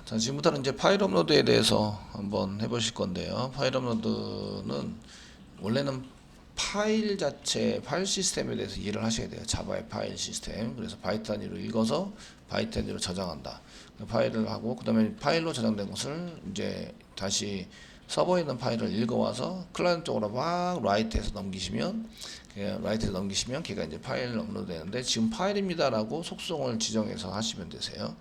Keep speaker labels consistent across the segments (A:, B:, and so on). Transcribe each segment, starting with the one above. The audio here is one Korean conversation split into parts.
A: 자, 지금부터는 이제 파일 업로드에 대해서 한번 해보실 건데요. 파일 업로드는 원래는 파일 자체, 파일 시스템에 대해서 이해를 하셔야 돼요. 자바의 파일 시스템. 그래서 바이트 단위로 읽어서 바이트 단위로 저장한다. 그 파일을 하고, 그 다음에 파일로 저장된 것을 이제 다시 서버에 있는 파일을 읽어와서 클라이언트 쪽으로 막 라이트해서 넘기시면, 라이트해서 넘기시면 걔가 이제 파일 업로드 되는데, 지금 파일입니다라고 속성을 지정해서 하시면 되세요.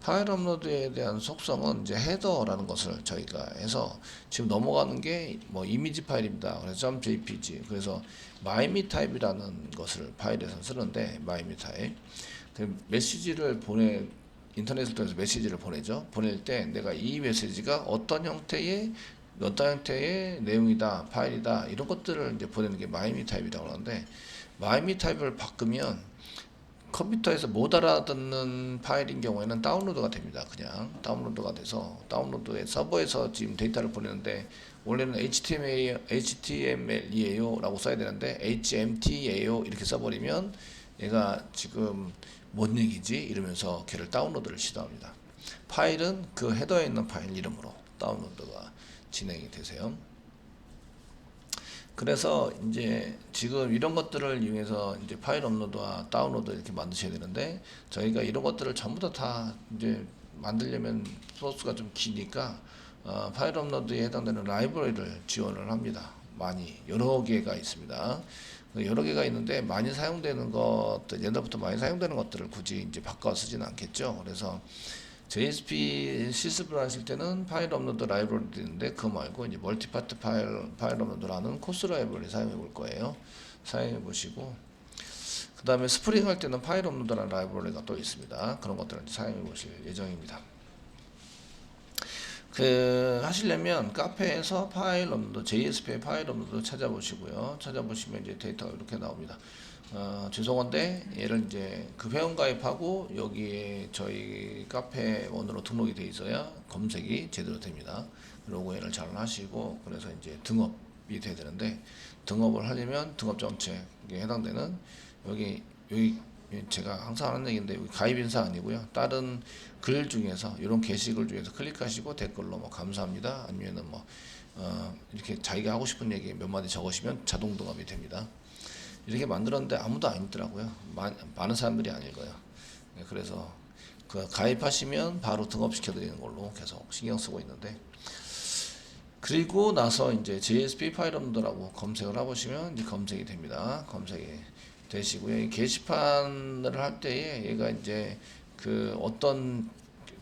A: 파일 업로드에 대한 속성은 이제 헤더라는 것을 저희가 해서 지금 넘어가는 게 뭐 이미지 파일입니다. 그래서 .jpg 그래서 myme 타입이라는 것을 파일에서 쓰는데 myme 타입 그 메시지를 인터넷을 통해서 메시지를 보내죠. 보낼 때 내가 이 메시지가 어떤 형태의 내용이다, 파일이다 이런 것들을 이제 보내는 게 myme 타입이라고 하는데 myme 타입을 바꾸면 컴퓨터에서 못 알아듣는 파일인 경우에는 다운로드가 됩니다. 그냥 다운로드가 돼서 다운로드에 서버에서 지금 데이터를 보내는데 원래는 HTML이에요 라고 써야 되는데 HMT예요 이렇게 써버리면 얘가 지금 뭔 얘기지 이러면서 걔를 다운로드를 시도합니다. 파일은 그 헤더에 있는 파일 이름으로 다운로드가 진행이 되세요. 그래서 이제 지금 이런 것들을 이용해서 이제 파일 업로드와 다운로드 이렇게 만드셔야 되는데 저희가 이런 것들을 전부 다 이제 만들려면 소스가 좀 기니까 파일 업로드에 해당되는 라이브러리를 지원을 합니다. 많이 여러 개가 있습니다. 여러 개가 있는데 많이 사용되는 것들 옛날부터 많이 사용되는 것들을 굳이 이제 바꿔 쓰지는 않겠죠. 그래서 JSP 실습을 하실 때는 파일 업로드 라이브러리도 있는데 그거 말고 이제 멀티파트 파일 업로드라는 코스 라이브러리 사용해 볼 거예요. 사용해 보시고 그 다음에 스프링 할 때는 파일 업로드라는 라이브러리가 또 있습니다. 그런 것들을 사용해 보실 예정입니다. 하시려면 카페에서 파일 업로드, JSP의 파일 업로드 찾아보시고요. 찾아보시면 이제 데이터가 이렇게 나옵니다. 죄송한데 얘를 이제 그 회원 가입하고 여기에 저희 카페 원으로 등록이 돼 있어야 검색이 제대로 됩니다. 로그인을 잘 하시고 그래서 이제 등업이 돼야 되는데 등업을 하려면 등업 정책에 해당되는 여기 제가 항상 하는 얘기인데 가입 인사 아니고요. 다른 글 중에서 이런 게시글 중에서 클릭하시고 댓글로 뭐 감사합니다 아니면은 뭐 이렇게 자기가 하고 싶은 얘기 몇 마디 적으시면 자동 등업이 됩니다. 이렇게 만들었는데 아무도 안 읽더라고요. 많은 사람들이 안 읽어요. 그래서 그 가입하시면 바로 등업시켜 드리는 걸로 계속 신경 쓰고 있는데 그리고 나서 이제 JSP 파일 업로드라고 검색을 해보시면 이제 검색이 됩니다. 검색이 되시고요. 이 게시판을 할 때에 얘가 이제 그 어떤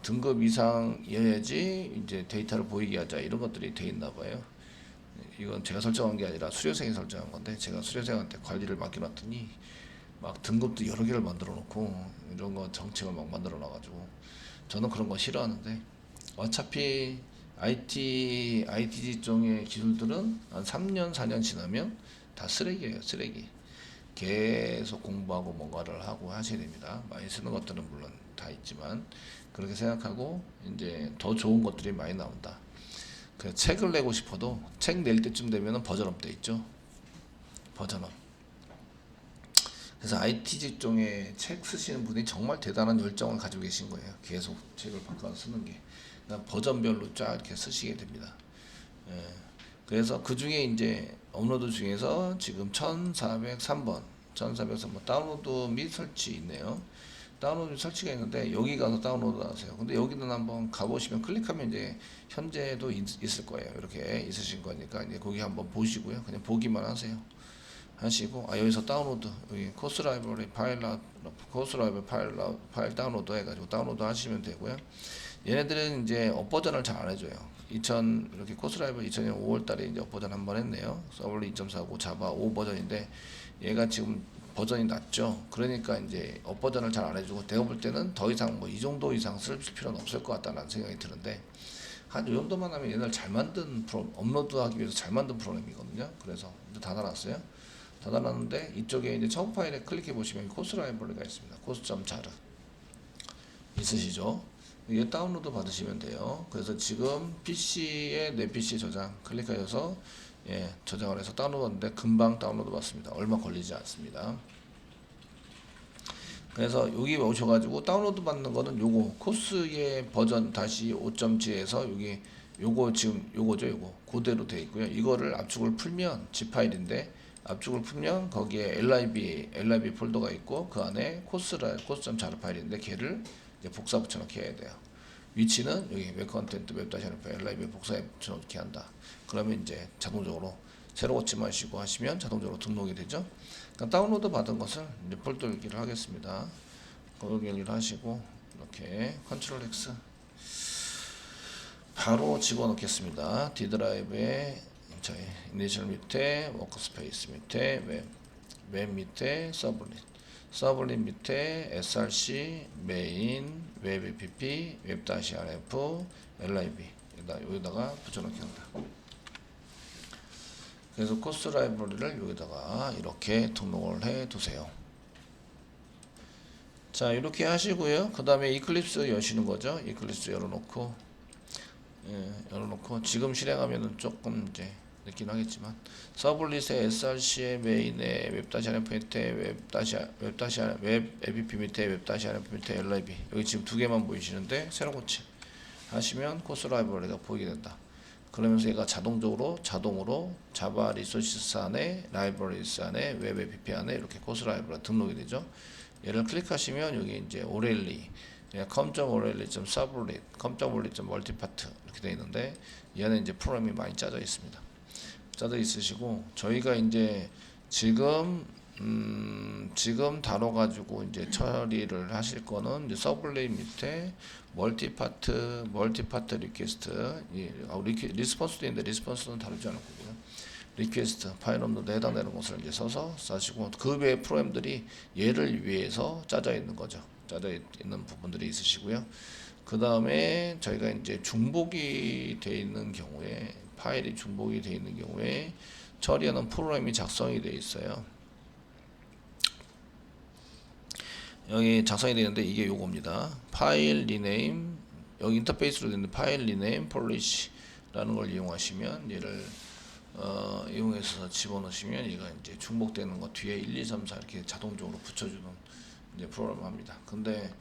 A: 등급 이상이어야지 이제 데이터를 보이게 하자 이런 것들이 돼 있나 봐요. 이건 제가 설정한 게 아니라 수료생이 설정한 건데 제가 수료생한테 관리를 맡겨놨더니 막 등급도 여러 개를 만들어 놓고 이런 거 정책을 막 만들어 놔가지고 저는 그런 거 싫어하는데 어차피 IT 직종의 기술들은 한 3년 4년 지나면 다 쓰레기예요. 쓰레기. 계속 공부하고 뭔가를 하고 하셔야 됩니다. 많이 쓰는 것들은 물론 다 있지만 그렇게 생각하고 이제 더 좋은 것들이 많이 나온다. 그 책을 내고 싶어도 책 낼 때쯤 되면은 버전업 돼 있죠. 버전업. 그래서 IT 직종에 책 쓰시는 분이 정말 대단한 열정을 가지고 계신 거예요. 계속 책을 바꿔 쓰는 게. 그러니까 버전별로 쫙 이렇게 쓰시게 됩니다. 예. 그래서 그 중에 이제 업로드 중에서 지금 1403번 다운로드 및 설치 있네요. 다운로드 설치가 있는데 여기 가서 다운로드 하세요. 근데 여기는 한번 가보시면 클릭하면 이제 현재도 있을 거예요. 이렇게 있으신 거니까 이제 거기 한번 보시고요. 그냥 보기만 하시고 여기서 다운로드 여기 코스 라이브러리 파일 다운로드 해가지고 다운로드 하시면 되고요. 얘네들은 이제 업버전을 잘 안 해줘요. 이렇게 코스 라이브 2000년 5월달에 이제 업버전 한번 했네요. 서블리 2.4고 자바 5 버전인데 얘가 지금 버전이 낮죠. 그러니까 이제 업버전을 잘 안 해주고 내가 볼 때는 더 이상 뭐 이 정도 이상 쓸 필요는 없을 것 같다는 생각이 드는데 한 이 정도만 하면 옛날 잘 만든 업로드하기 위해서 잘 만든 프로그램이거든요. 그래서 다 달았어요. 다 달았는데 이쪽에 이제 처음 파일에 클릭해 보시면 코스 라이브러리가 있습니다. 코스.자르 있으시죠? 이게 다운로드 받으시면 돼요. 그래서 지금 내 PC 저장 클릭하셔서 저장을 해서 다운로드 하는데 금방 다운로드 받습니다. 얼마 걸리지 않습니다. 그래서 여기 오셔가지고 다운로드 받는 거는 요거 코스의 버전 다시 5.7에서 여기 요거 지금 요거죠. 요거 그대로 돼 있고요. 이거를 압축을 풀면 zip 파일인데 압축을 풀면 거기에 lib 폴더가 있고 그 안에 코스.jar 파일인데 걔를 이제 복사 붙여넣기 해야 돼요. 위치는 여기 웹 컨텐트 웹 다시 lib 복사해 붙여넣기 한다. 그러면 이제 자동적으로 새로 고치 마시고 하시면 자동적으로 등록이 되죠. 그러니까 다운로드 받은 것을 이제 폴더 열기를 하겠습니다. 폴더 열기를 하시고 이렇게 컨트롤 X 바로 집어넣겠습니다. D 드라이브에 저희 이니셜 밑에 워크스페이스 밑에 웹 밑에 서블릿 밑에 src 메인 웹 app 웹-rf lib 여기다가 붙여넣기 한다. 그래서 코스 라이브러리를 여기다가 이렇게 등록을 해 두세요. 자, 이렇게 하시고요. 그 다음에 이클립스 여시는 거죠. 이클립스 열어놓고 지금 실행하면은 조금 이제 늦긴 하겠지만 서블릿의 src의 메인에 웹-rf 밑에 웹 app 밑에 웹-rf 밑에 lib 여기 지금 두 개만 보이시는데 새로 고치 하시면 코스 라이브러리가 보이게 된다. 그러면서 얘가 자동으로 자바 리소시스 안에 라이브러리스 안에 웹 app 안에 이렇게 코스 라이브러리 등록이 되죠. 얘를 클릭하시면 여기 이제 오렐리 com.orelli.sublet com.orelli.multipath 이렇게 되어 있는데 얘는 이제 프로그램이 많이 짜져 있습니다. 짜져 있으시고 저희가 이제 지금 다뤄가지고 이제 처리를 하실 거는 이제 서블릿 밑에 멀티파트 리퀘스트 리스폰스도 있는데 리스폰스는 다루지 않을 거고요. 리퀘스트 파일 업로드 해당되는 것을 이제 써서 싸시고 그 외의 프로그램들이 얘를 위해서 짜져 있는 거죠. 짜져 있는 부분들이 있으시고요. 그 다음에 저희가 이제 중복이 되어 있는 경우에 파일이 중복이 되어 있는 경우에 처리하는 프로그램이 작성이 되어 있어요. 여기 작성이 되는데 이게 요겁니다. 파일 리네임 여기 인터페이스로 되는 파일 리네임 폴리시라는 걸 이용하시면 얘를 이용해서 집어넣으시면 얘가 이제 중복되는 거 뒤에 1, 2, 3, 4 이렇게 자동적으로 붙여주는 이제 프로그램을 합니다. 근데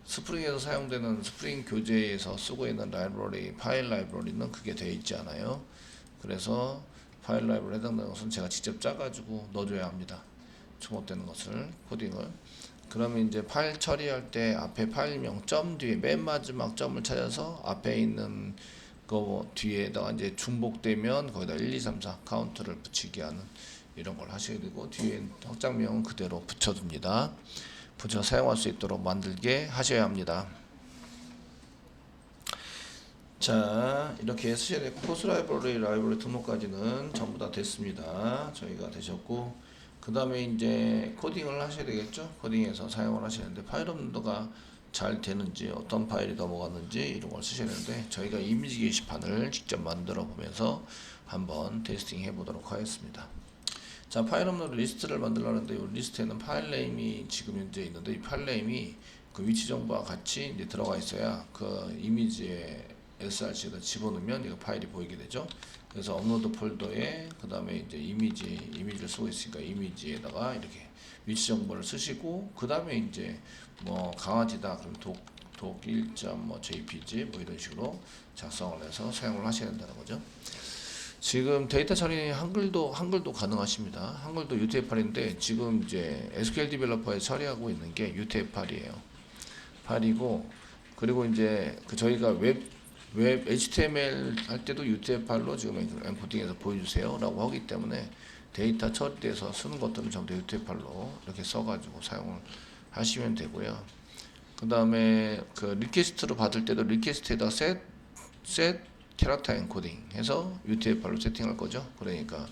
A: 스프링에서 사용되는 스프링 교재에서 쓰고 있는 라이브러리 파일 라이브러리는 그게 되어 있지 않아요. 그래서 파일 라이브러리 해당되는 것은 제가 직접 짜가지고 넣어줘야 합니다. 중복되는 것을 코딩을 그러면 이제 파일 처리할 때 앞에 파일명 점 뒤에 맨 마지막 점을 찾아서 앞에 있는 거 뒤에다가 이제 중복되면 거기다 1, 2, 3, 4 카운트를 붙이게 하는 이런 걸 하셔야 되고 뒤에 확장명은 그대로 붙여둡니다. 붙여 사용할 수 있도록 만들게 하셔야 합니다. 자, 이렇게 쓰셔야 되고 코스 라이브러리 등록까지는 전부 다 됐습니다. 저희가 되셨고 그 다음에 이제 코딩을 하셔야 되겠죠. 코딩해서 사용을 하시는데 파일 업로드가 잘 되는지 어떤 파일이 넘어갔는지 이런 걸 쓰셔야 되는데 저희가 이미지 게시판을 직접 만들어 보면서 한번 테스팅 해 보도록 하겠습니다. 자, 파일 업로드 리스트를 만들려는데 이 리스트에는 파일 네임이 지금 현재 있는데 이 파일 네임이 그 위치 정보와 같이 이제 들어가 있어야 그 이미지에 src에다 집어넣으면 이 파일이 보이게 되죠. 그래서 업로드 폴더에 그 다음에 이제 이미지를 쓰고 있으니까 이미지에다가 이렇게 위치 정보를 쓰시고 그 다음에 이제 뭐 강아지다 그럼 독 1.jpg 뭐 이런 식으로 작성을 해서 사용을 하셔야 된다는 거죠. 지금 데이터 처리 한글도 가능하십니다. 한글도 UTF-8인데 지금 이제 SQL 디벨로퍼에 처리하고 있는 게 UTF-8이에요. 8이고 그리고 이제 그 저희가 웹 HTML 할 때도 UTF-8로 지금 엔코딩해서 보여주세요 라고 하기 때문에 데이터 처리돼서 쓰는 것들은 전부 다 UTF-8로 이렇게 써가지고 사용을 하시면 되고요. 그 다음에 그 리퀘스트로 받을 때도 리퀘스트에다 set 캐릭터 엔코딩 해서 UTF-8로 세팅할 거죠. 그러니까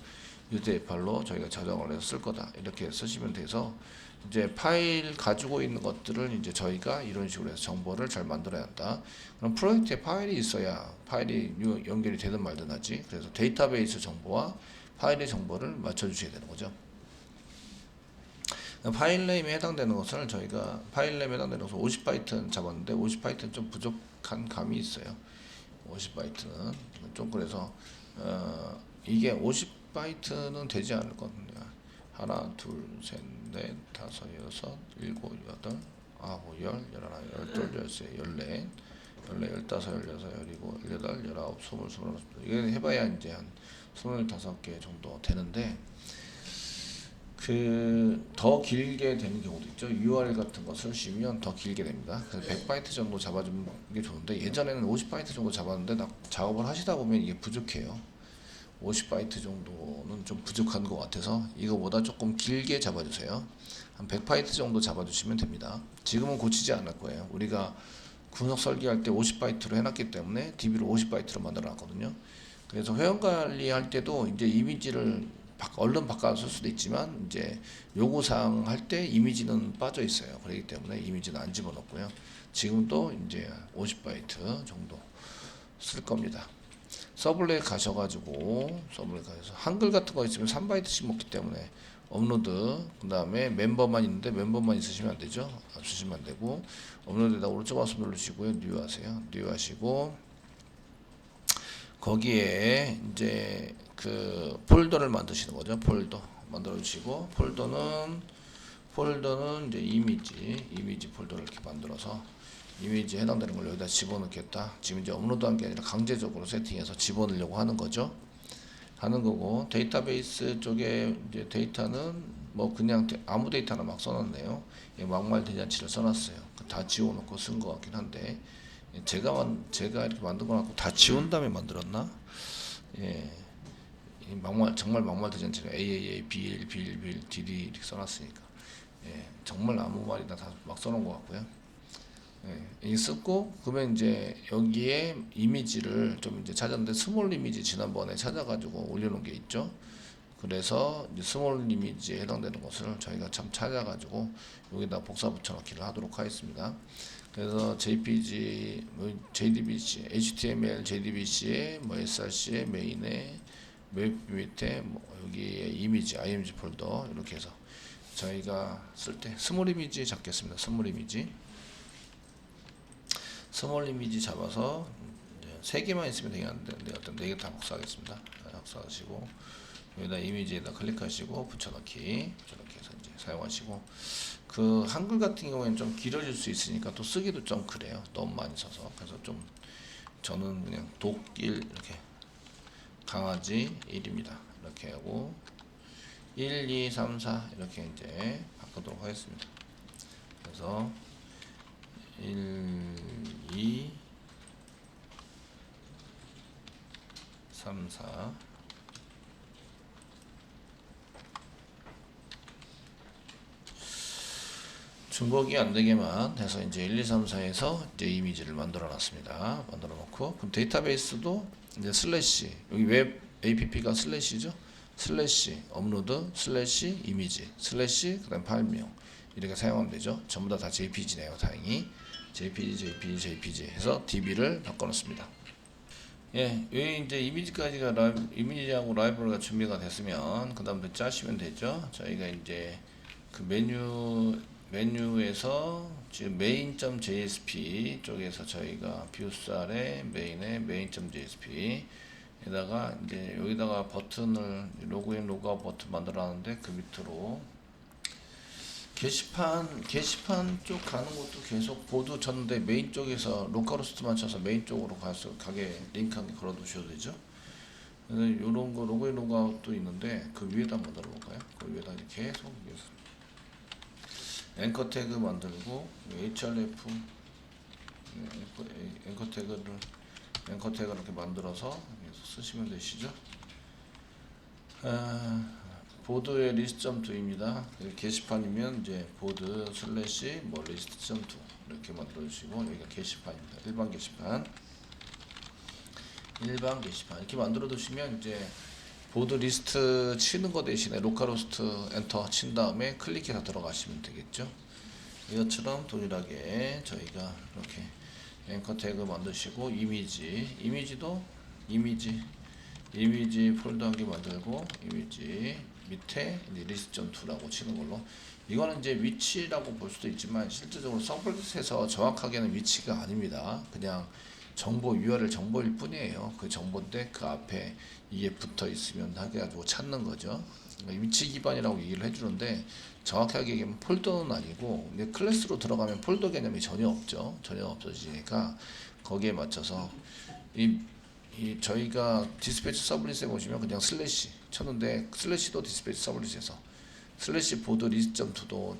A: UTF-8로 저희가 저장을 해서 쓸 거다 이렇게 쓰시면 돼서 이제 파일 가지고 있는 것들을 이제 저희가 이런 식으로 해서 정보를 잘 만들어야 한다. 그럼 프로젝트에 파일이 있어야 파일이 연결이 되든 말든 하지. 그래서 데이터베이스 정보와 파일의 정보를 맞춰 주셔야 되는 거죠. 파일 네임에 해당되는 것을 저희가 파일 네임에 해당되는 것을 50바이트는 잡았는데 50바이트는 좀 부족한 감이 있어요. 50바이트는 좀 그래서 이게 50바이트는 되지 않을 겁니다. 하나, 둘, 셋, 넷, 다섯, 여섯, 일곱, 여덟, 아홉, 열, 열하나, 열둘, 열세, 열넷, 열네, 열다섯, 열여섯, 열일곱, 열여덟, 열아홉, 스물, 스물하나. 이게 해봐야 이제 한 25개 정도 되는데, 더 길게 되는 경우도 있죠. URL 같은 것을 씌우면 더 길게 됩니다. 그래서 100바이트 정도 잡아주는 게 좋은데, 예전에는 50바이트 정도 잡았는데 작업을 하시다 보면 이게 부족해요. 50바이트 정도는 좀 부족한 것 같아서 이거보다 조금 길게 잡아주세요. 한 100바이트 정도 잡아주시면 됩니다. 지금은 고치지 않을 거예요. 우리가 분석 설계할 때 50바이트로 해놨기 때문에 DB를 50바이트로 만들어 놨거든요. 그래서 회원 관리할 때도 이제 이미지를 얼른 바꿔 쓸 수도 있지만 이제 요구사항 할 때 이미지는 빠져 있어요. 그렇기 때문에 이미지는 안 집어넣고요. 지금도 이제 50바이트 정도 쓸 겁니다. 서블렛 가셔가지고 서블렛 가셔서 한글 같은 거 있으면 3바이트씩 먹기 때문에 업로드, 그 다음에 멤버만 있는데 멤버만 있으시면 안 되죠. 쓰시면 안 되고, 업로드에다 오른쪽 마우스 누르시고요. 뉴 하세요. 뉴 하시고, 거기에 이제 그 폴더를 만드시는 거죠. 폴더 만들어 주시고, 폴더는 이제 이미지 폴더를 이렇게 만들어서 이미지에 해당되는 걸 여기다 집어넣겠다. 지금 이제 업로드한 게 아니라 강제적으로 세팅해서 집어넣으려고 하는 거죠. 하는 거고, 데이터베이스 쪽에 이제 데이터는 뭐 그냥 아무 데이터나 막 써놨네요. 막말 대잔치를 써놨어요. 다 지워놓고 쓴 것 같긴 한데, 제가 이렇게 만든 거 갖고 다 지운 다음에 만들었나? 예, 정말 막말 대잔치를 AAA, BL, BL, DD 이렇게 써놨으니까, 예, 정말 아무 말이나 다 막 써놓은 것 같고요. 예, 이 쓰고 그러면 이제 여기에 이미지를 좀 이제 찾았는데 스몰 이미지 지난번에 찾아가지고 올려놓은 게 있죠. 그래서 이제 스몰 이미지에 해당되는 것을 저희가 참 찾아가지고 여기다 복사 붙여넣기를 하도록 하겠습니다. 그래서 JPG, JDBC, HTML, JDBC에 뭐 src에 메인에 밑에 뭐 여기에 이미지, IMG 폴더 이렇게 해서 저희가 쓸 때 스몰 이미지 잡겠습니다. 스몰 이미지 잡아서 3개만 있으면 되겠는데 어떤 4개 다 복사하겠습니다. 복사하시고 여기다 이미지에다 클릭하시고 붙여넣기 해서 이제 사용하시고, 그 한글 같은 경우에는 좀 길어질 수 있으니까 또 쓰기도 좀 그래요. 너무 많이 써서. 그래서 좀 저는 그냥 독일 이렇게 강아지 1입니다. 이렇게 하고 1, 2, 3, 4 이렇게 이제 바꾸도록 하겠습니다. 그래서 1, 2, 3, 4 중복이 안 되게만 해서 이제 1, 2, 3, 4에서 이제 이미지를 만들어 놨습니다. 만들어 놓고, 그럼 데이터베이스도 이제 슬래시, 여기 웹 app가 슬래시죠? 슬래시 업로드 슬래시 이미지 슬래시 그다음 파일명 이렇게 사용하면 되죠. 전부 다 JPG네요. 다행히 JPG 해서 DB를 바꿔놓습니다. 예, 여기 이제 이미지까지가 이미지하고 라이브러리가 준비가 됐으면 그 다음부터 짜시면 되죠. 저희가 이제 그 메뉴에서 지금 main.jsp 쪽에서 저희가 뷰살의 메인에 main.jsp 에다가 이제 여기다가 버튼을 로그인 로그아웃 버튼 만들어놨는데 그 밑으로 게시판 쪽 가는 것도 계속 보드 쳤는데 메인 쪽에서 로컬호스트만 쳐서 메인 쪽으로 가게 링크 한 개 걸어 두셔도 되죠. 그래서 요런 거 로그인 로그아웃도 있는데 그 위에다 만들어 볼까요? 그 위에다 이렇게 계속 앵커 태그 만들고 href 앵커 태그를 이렇게 만들어서 쓰시면 되시죠. 보드의 리스트.to입니다. 게시판이면 이제 보드 슬래시 뭐 리스트.to 이렇게 만들어 주시고, 여기가 게시판입니다. 일반 게시판 이렇게 만들어 두시면 이제 보드 리스트 치는 거 대신에 로컬호스트 엔터 친 다음에 클릭해서 들어가시면 되겠죠. 이것처럼 동일하게 저희가 이렇게 앵커 태그 만드시고, 이미지도 이미지 폴더 한 개 만들고, 이미지 밑에 리스트.to라고 치는 걸로. 이거는 이제 위치라고 볼 수도 있지만 실질적으로 서블릿에서 정확하게는 위치가 아닙니다. 그냥 정보 URL 정보일 뿐이에요. 그 정보인데 그 앞에 이게 붙어 있으면 하게 가지고 찾는 거죠. 위치 기반이라고 얘기를 해주는데 정확하게 얘기하면 폴더는 아니고 근데 클래스로 들어가면 폴더 개념이 전혀 없죠. 전혀 없어지니까 거기에 맞춰서 이 저희가 디스패치 서블릿에 보시면 그냥 슬래시 쳤는데 슬래시도 디스패치 서블릿에서 슬래시 보드 리스트.to도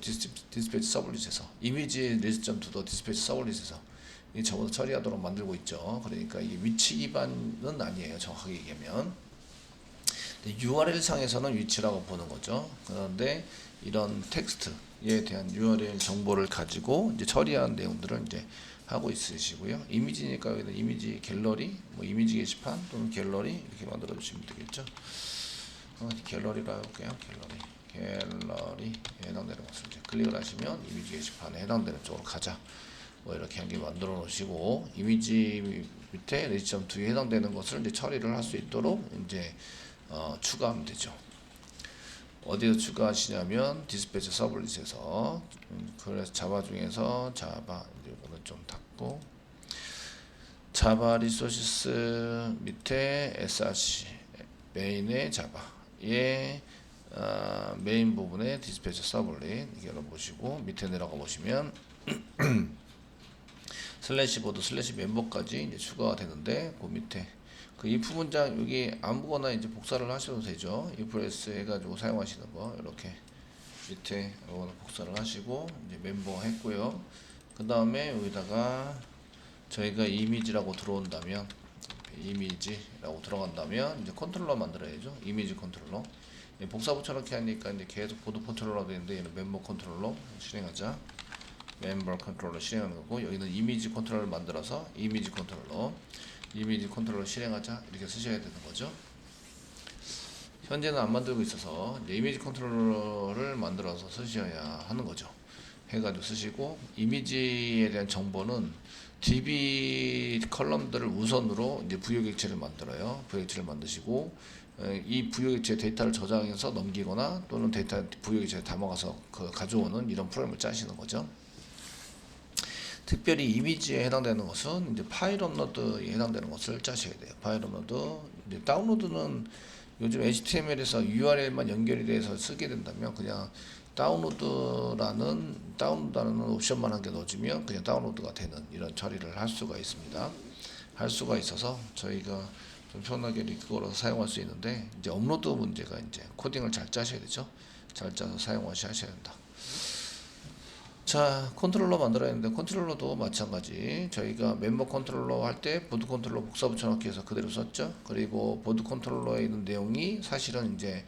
A: 디스패치 서블릿에서 이미지 리스트.to도 디스패치 서블릿에서 이 적어서 처리하도록 만들고 있죠. 그러니까 이게 위치 기반은 아니에요. 정확하게 얘기하면 URL 상에서는 위치라고 보는 거죠. 그런데 이런 텍스트에 대한 URL 정보를 가지고 이제 처리하는 내용들을 이제 하고 있으시고요. 이미지니까 여기는 이미지 갤러리, 뭐 이미지 게시판 또는 갤러리 이렇게 만들어 주시면 되겠죠. 갤러리로 해볼게요. 갤러리에 해당되는 것을 이제 클릭을 하시면 이미지 게시판에 해당되는 쪽으로 가자. 뭐 이렇게 한 개 만들어 놓으시고 이미지 밑에 레지.2에 해당되는 것을 이제 처리를 할 수 있도록 이제 추가하면 되죠. 어디서 추가하시냐면 디스패치 서블릿에서 그래서 자바 중에서 자바 이거는 좀 닫고 자바 리소시스 밑에 src 메인의 자바의 메인 부분에 디스패치 서블릿 이걸 보시고 밑에 내려가 보시면 슬래시 보드 슬래시 멤버까지 이제 추가가 되는데 그 밑에 그 if 문장 여기 아무거나 이제 복사를 하셔도 되죠. if 해가지고 사용하시는 거 이렇게 밑에 이거는 복사를 하시고 이제 멤버 했고요. 그 다음에 여기다가 저희가 이미지라고 들어온다면 이미지라고 들어간다면 이제 컨트롤러 만들어야죠. 이미지 컨트롤러. 복사 붙여넣기 하니까 이제 계속 보드 컨트롤러 되는데 얘는 멤버 컨트롤러 실행하자. 멤버 컨트롤러 실행하는 거고 여기는 이미지 컨트롤러를 만들어서 이미지 컨트롤러 실행하자 이렇게 쓰셔야 되는 거죠. 현재는 안 만들고 있어서 이제 이미지 컨트롤러를 만들어서 쓰셔야 하는 거죠. 해가지고 쓰시고 이미지에 대한 정보는 DB 컬럼들을 우선으로 이제 부여객체를 만들어요. 부여객체를 만드시고 이 부여객체 데이터를 저장해서 넘기거나 또는 데이터 부여객체에 담아가서 그 가져오는 이런 프로그램을 짜시는 거죠. 특별히 이미지에 해당되는 것은 이제 파일 업로드에 해당되는 것을 짜셔야 돼요. 파일 업로드, 이제 다운로드는 요즘 HTML에서 URL만 연결이 돼서 쓰게 된다면 그냥 다운로드라는 옵션만 한 개 넣어주면 그냥 다운로드가 되는 이런 처리를 할 수가 있습니다. 할 수가 있어서 저희가 좀 편하게 그거로 사용할 수 있는데 이제 업로드 문제가 이제 코딩을 잘 짜셔야 되죠. 잘 짜서 사용하셔야 된다. 자, 컨트롤러 만들어야 하는데 컨트롤러도 마찬가지. 저희가 멤버 컨트롤러 할 때 보드 컨트롤러 복사 붙여넣기 해서 그대로 썼죠. 그리고 보드 컨트롤러에 있는 내용이 사실은 이제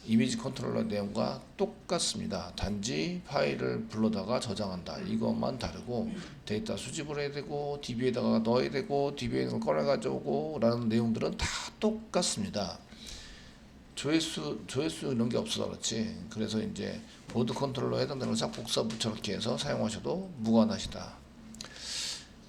A: 이미지 컨트롤러 내용과 똑같습니다. 단지 파일을 불러다가 저장한다. 이것만 다르고 데이터 수집을 해야 되고 DB에다가 넣어야 되고 DB에 있는 걸 꺼내 가져오고 라는 내용들은 다 똑같습니다. 조회수 이런 게 없어서 그렇지. 그래서 이제 보드 컨트롤러 해당되는 걸 싹 복사 붙여넣기 해서 사용하셔도 무관하시다.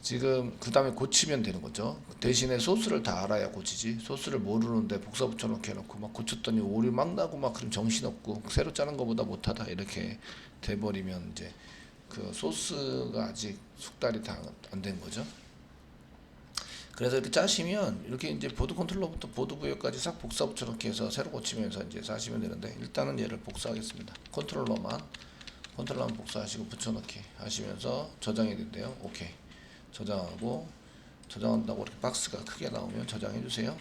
A: 지금 그 다음에 고치면 되는 거죠. 대신에 소스를 다 알아야 고치지. 소스를 모르는데 복사 붙여넣기 해놓고 막 고쳤더니 오류 막 나고 막 그럼 정신없고 새로 짜는 것보다 못하다 이렇게 돼버리면 이제 그 소스가 아직 숙달이 다 안 된 거죠. 그래서 이렇게 짜시면 이렇게 이제 보드 컨트롤러부터 보드 부여까지 싹 복사 붙여넣기 해서 새로 고치면서 이제 사시면 되는데 일단은 얘를 복사하겠습니다. 컨트롤러만 복사하시고 붙여넣기 하시면서 저장이 된대요. 오케이. 저장하고 저장한다고 이렇게 박스가 크게 나오면 저장해 주세요.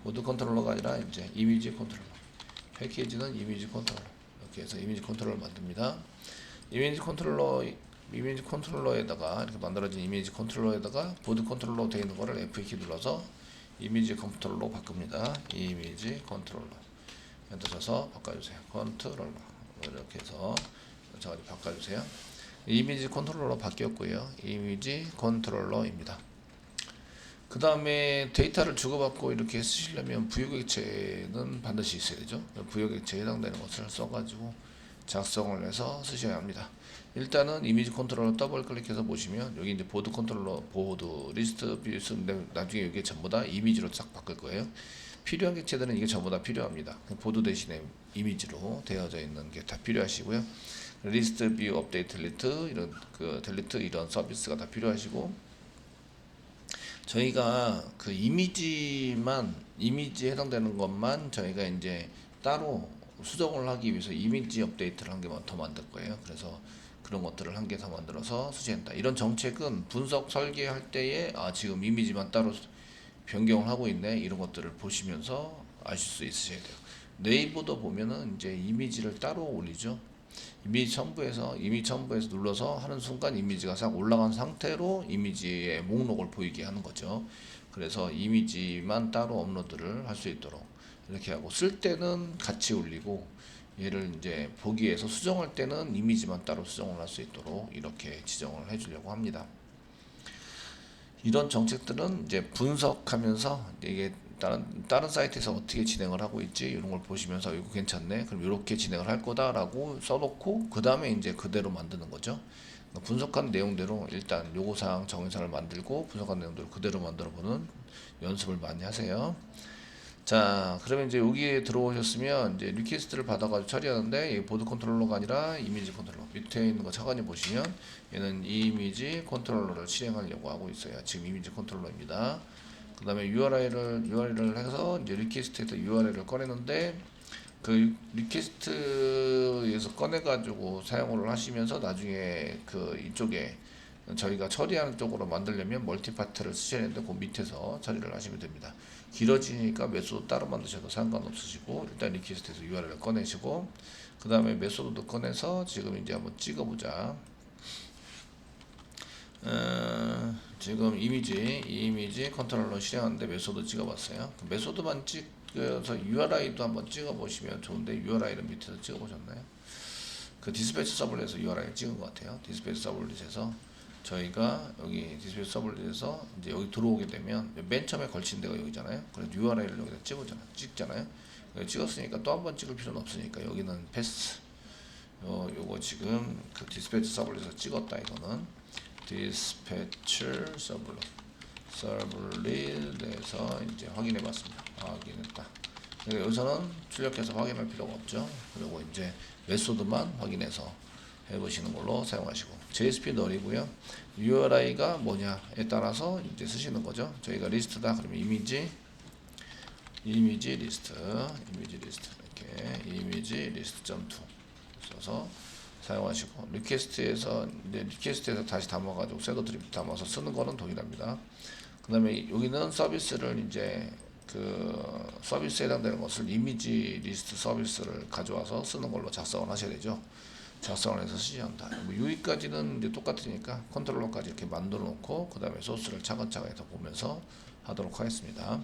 A: 보드 컨트롤러가 아니라 이제 이미지 컨트롤러. 패키지는 이미지 컨트롤러. 이렇게 해서 이미지 컨트롤러를 만듭니다. 이미지 컨트롤러에다가 이렇게 만들어진 이미지 컨트롤러에다가 보드 컨트롤러 되어 있는 거를 F2키 눌러서 이미지 컨트롤러 바꿉니다. 이미지 컨트롤러 엔터 쳐서 바꿔주세요. 컨트롤러 이렇게 해서 저기 바꿔주세요. 이미지 컨트롤러 바뀌었고요. 이미지 컨트롤러입니다. 그 다음에 데이터를 주고받고 이렇게 쓰시려면 부여객체는 반드시 있어야 되죠. 부여객체에 해당되는 것을 써가지고 작성을 해서 쓰셔야 합니다. 일단은 이미지 컨트롤러 더블 클릭해서 보시면 여기 이제 보드 컨트롤러 보드 리스트 뷰스인데 나중에 이게 전부 다 이미지로 싹 바꿀 거예요. 필요한 객체들은 이게 전부 다 필요합니다. 보드 대신에 이미지로 되어져 있는 게 다 필요하시고요. 리스트 뷰 업데이트 딜리트 이런 딜리트 이런 서비스가 다 필요하시고 저희가 그 이미지에 해당되는 것만 저희가 이제 따로 수정을 하기 위해서 이미지 업데이트를 한 개만 더 만들 거예요. 그래서 그런 것들을 한 개 더 만들어서 수신한다. 이런 정책은 분석 설계할 때에 지금 이미지만 따로 변경을 하고 있네, 이런 것들을 보시면서 아실 수 있으셔야 돼요. 네이버도 보면은 이제 이미지를 따로 올리죠. 이미지 첨부에서 눌러서 하는 순간 이미지가 싹 올라간 상태로 이미지의 목록을 보이게 하는 거죠. 그래서 이미지만 따로 업로드를 할 수 있도록 이렇게 하고, 쓸 때는 같이 올리고, 얘를 이제 보기에서 수정할 때는 이미지만 따로 수정을 할 수 있도록 이렇게 지정을 해주려고 합니다. 이런 정책들은 이제 분석하면서 이게 다른 사이트에서 어떻게 진행을 하고 있지, 이런 걸 보시면서 이거 괜찮네, 그럼 이렇게 진행을 할 거다라고 써놓고 그 다음에 이제 그대로 만드는 거죠. 분석한 내용대로 일단 요구사항 정의사를 만들고 분석한 내용대로 그대로 만들어 보는 연습을 많이 하세요. 자, 그러면 이제 여기에 들어오셨으면 이제 리퀘스트를 받아가지고 처리하는데, 이 보드 컨트롤러가 아니라 이미지 컨트롤러 밑에 있는 거 차관이 보시면 얘는 이미지 컨트롤러를 실행하려고 하고 있어요. 지금 이미지 컨트롤러입니다. 그 다음에 URI를 해서 이제 리퀘스트에서 URI를 꺼내는데, 그 리퀘스트에서 꺼내가지고 사용을 하시면서 나중에 그 이쪽에 저희가 처리하는 쪽으로 만들려면 멀티파트를 쓰셔야 되는데 그 밑에서 처리를 하시면 됩니다. 길어지니까 메소드 따로 만드셔도 상관없으시고, 일단 리퀘스트에서 URL을 꺼내시고, 그 다음에 메소드도 꺼내서 지금 이제 한번 찍어보자. 지금 이미지 컨트롤러 실행하는데 메소드 찍어봤어요. 그 메소드만 찍어서 URI도 한번 찍어보시면 좋은데, URI를 밑에서 찍어보셨나요? 그 디스패치 서블릿에서 URI를 찍은 것 같아요. 디스패치 서블릿에서 저희가 여기 디스패치 서블릿에서 이제 여기 들어오게 되면 맨 처음에 걸친 데가 여기잖아요. 그래서 URI를 여기다 찍잖아요. 찍었으니까 또 한 번 찍을 필요는 없으니까 여기는 패스. 요거 지금 그 디스패치 서블릿에서 찍었다. 이거는 디스패치 서블릿에서 이제 확인해봤습니다. 확인했다. 여기서는 출력해서 확인할 필요가 없죠. 그리고 이제 메소드만 확인해서 해보시는 걸로 사용하시고, JSP 널이고요. URI가 뭐냐에 따라서 이제 쓰시는 거죠. 저희가 리스트다 그러면 이미지 리스트 이렇게 이미지 리스트.2 써서 사용하시고, 리퀘스트에서 다시 담아가지고 섀도우 드립 담아서 쓰는 거는 동일합니다. 그 다음에 여기는 서비스를 이제 그 서비스에 해당되는 것을 이미지 리스트 서비스를 가져와서 쓰는 걸로 작성을 하셔야 되죠. 작성을 해서 쓰셔야 한다. 여기까지는 이제 똑같으니까 컨트롤러까지 이렇게 만들어 놓고 그 다음에 소스를 차근차근 해서 보면서 하도록 하겠습니다.